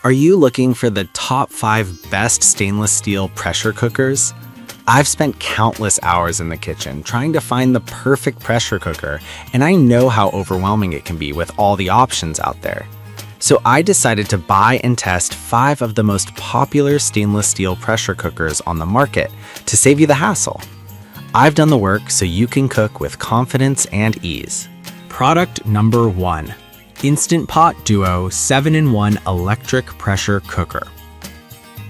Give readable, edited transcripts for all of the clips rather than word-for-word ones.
Are you looking for the top 5 best stainless steel pressure cookers? I've spent countless hours in the kitchen trying to find the perfect pressure cooker, and I know how overwhelming it can be with all the options out there. So I decided to buy and test 5 of the most popular stainless steel pressure cookers on the market to save you the hassle. I've done the work so you can cook with confidence and ease. Product number 1. Instant Pot Duo 7-in-1 Electric Pressure Cooker.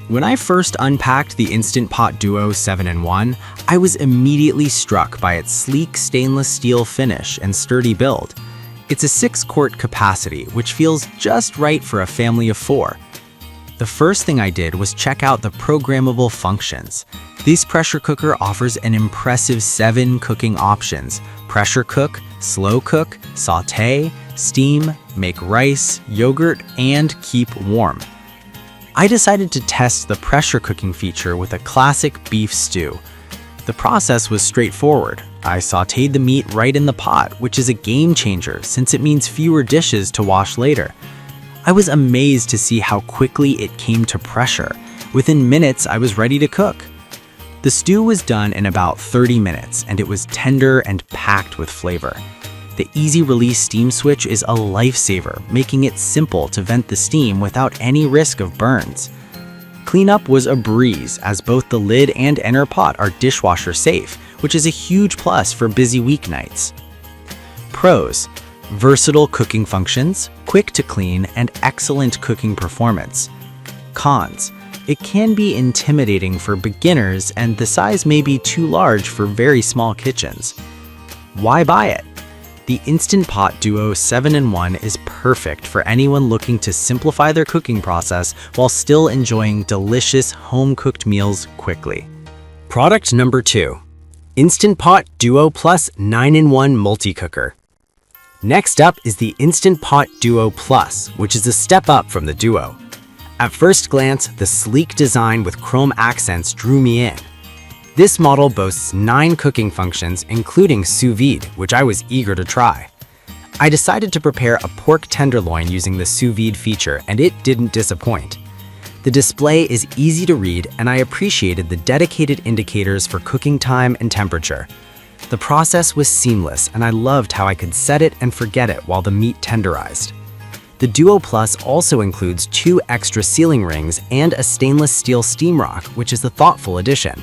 When I first unpacked the Instant Pot Duo 7-in-1, I was immediately struck by its sleek stainless steel finish and sturdy build. It's a 6-quart capacity, which feels just right for a family of 4. The first thing I did was check out the programmable functions. This pressure cooker offers an impressive 7 cooking options: pressure cook, slow cook, sauté, steam, make rice, yogurt, and keep warm. I decided to test the pressure cooking feature with a classic beef stew. The process was straightforward. I sautéed the meat right in the pot, which is a game changer since it means fewer dishes to wash later. I was amazed to see how quickly it came to pressure. Within minutes, I was ready to cook. The stew was done in about 30 minutes, and it was tender and packed with flavor. The easy release steam switch is a lifesaver, making it simple to vent the steam without any risk of burns. Cleanup was a breeze, as both the lid and inner pot are dishwasher safe, which is a huge plus for busy weeknights. Pros: versatile cooking functions, quick to clean, and excellent cooking performance. Cons: it can be intimidating for beginners, and the size may be too large for very small kitchens. Why buy it? The Instant Pot Duo 7-in-1 is perfect for anyone looking to simplify their cooking process while still enjoying delicious home-cooked meals quickly. Product number 2. Instant Pot Duo Plus 9-in-1 Multi-Cooker. Next up is the Instant Pot Duo Plus, which is a step up from the Duo. At first glance, the sleek design with chrome accents drew me in. This model boasts 9 cooking functions, including sous vide, which I was eager to try. I decided to prepare a pork tenderloin using the sous vide feature, and it didn't disappoint. The display is easy to read, and I appreciated the dedicated indicators for cooking time and temperature. The process was seamless, and I loved how I could set it and forget it while the meat tenderized. The Duo Plus also includes 2 extra sealing rings and a stainless steel steam rock, which is a thoughtful addition.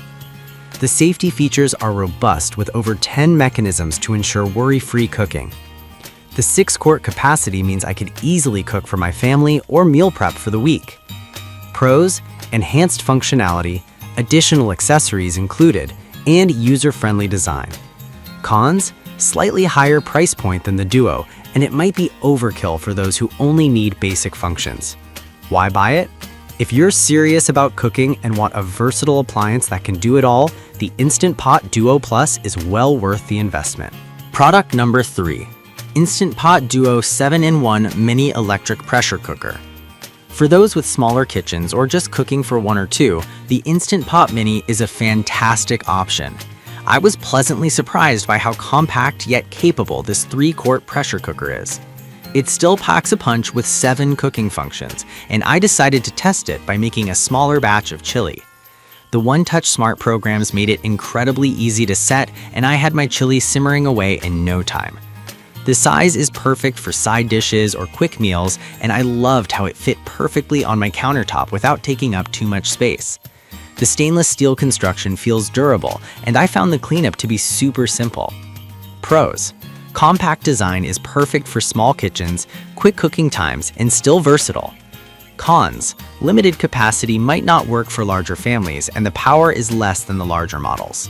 The safety features are robust with over 10 mechanisms to ensure worry-free cooking. The 6-quart capacity means I could easily cook for my family or meal prep for the week. Pros: enhanced functionality, additional accessories included, and user-friendly design. Cons: slightly higher price point than the Duo, and it might be overkill for those who only need basic functions. Why buy it? If you're serious about cooking and want a versatile appliance that can do it all, the Instant Pot Duo Plus is well worth the investment. Product number 3. Instant Pot Duo 7-in-1 Mini Electric Pressure Cooker. For those with smaller kitchens or just cooking for 1 or 2, the Instant Pot Mini is a fantastic option. I was pleasantly surprised by how compact yet capable this 3-quart pressure cooker is. It still packs a punch with 7 cooking functions, and I decided to test it by making a smaller batch of chili. The One-Touch Smart programs made it incredibly easy to set, and I had my chili simmering away in no time. The size is perfect for side dishes or quick meals, and I loved how it fit perfectly on my countertop without taking up too much space. The stainless steel construction feels durable, and I found the cleanup to be super simple. Pros: compact design is perfect for small kitchens, quick cooking times, and still versatile. Cons: limited capacity might not work for larger families, and the power is less than the larger models.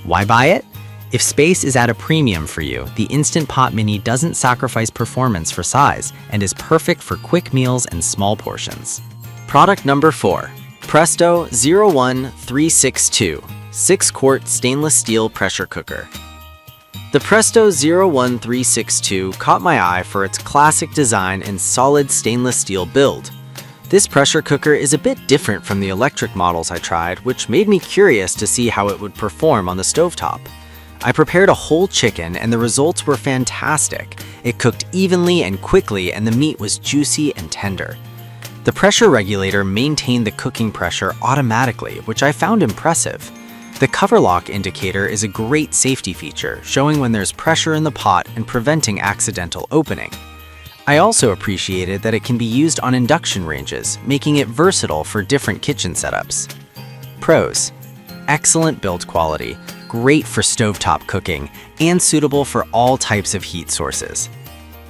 Why buy it? If space is at a premium for you, the Instant Pot Mini doesn't sacrifice performance for size and is perfect for quick meals and small portions. Product number 4. Presto 01362 6-quart stainless steel pressure cooker. The Presto 01362 caught my eye for its classic design and solid stainless steel build. This pressure cooker is a bit different from the electric models I tried, which made me curious to see how it would perform on the stovetop. I prepared a whole chicken and the results were fantastic. It cooked evenly and quickly and the meat was juicy and tender. The pressure regulator maintained the cooking pressure automatically, which I found impressive. The cover lock indicator is a great safety feature, showing when there's pressure in the pot and preventing accidental opening. I also appreciated that it can be used on induction ranges, making it versatile for different kitchen setups. Pros: excellent build quality, great for stovetop cooking, and suitable for all types of heat sources.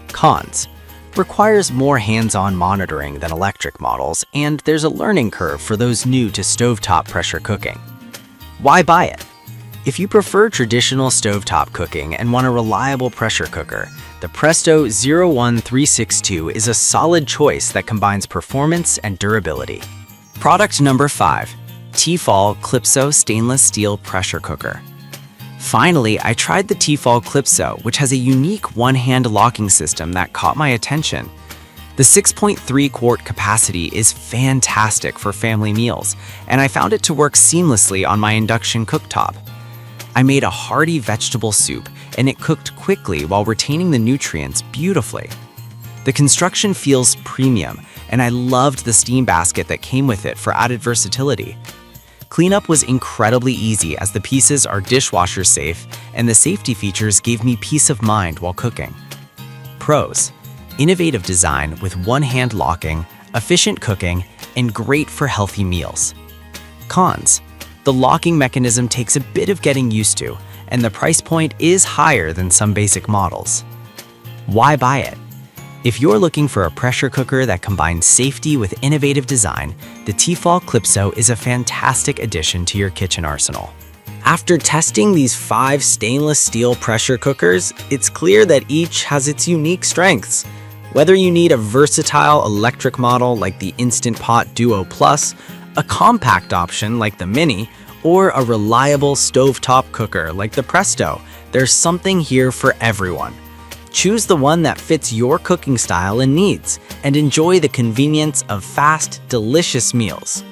Cons: requires more hands-on monitoring than electric models, and there's a learning curve for those new to stovetop pressure cooking. Why buy it? If you prefer traditional stovetop cooking and want a reliable pressure cooker, the Presto 01362 is a solid choice that combines performance and durability. Product number 5. Tefal Clipso Stainless Steel Pressure Cooker. Finally, I tried the Tefal Clipso, which has a unique one-hand locking system that caught my attention. The 6.3-quart capacity is fantastic for family meals, and I found it to work seamlessly on my induction cooktop. I made a hearty vegetable soup, and it cooked quickly while retaining the nutrients beautifully. The construction feels premium, and I loved the steam basket that came with it for added versatility. Cleanup was incredibly easy as the pieces are dishwasher safe, and the safety features gave me peace of mind while cooking. Pros: innovative design with one-hand locking, efficient cooking, and great for healthy meals. Cons: the locking mechanism takes a bit of getting used to, and the price point is higher than some basic models. Why buy it? If you're looking for a pressure cooker that combines safety with innovative design, the Tefal Clipso is a fantastic addition to your kitchen arsenal. After testing these 5 stainless steel pressure cookers, it's clear that each has its unique strengths. Whether you need a versatile electric model like the Instant Pot Duo Plus, a compact option like the Mini, or a reliable stovetop cooker like the Presto, there's something here for everyone. Choose the one that fits your cooking style and needs, and enjoy the convenience of fast, delicious meals.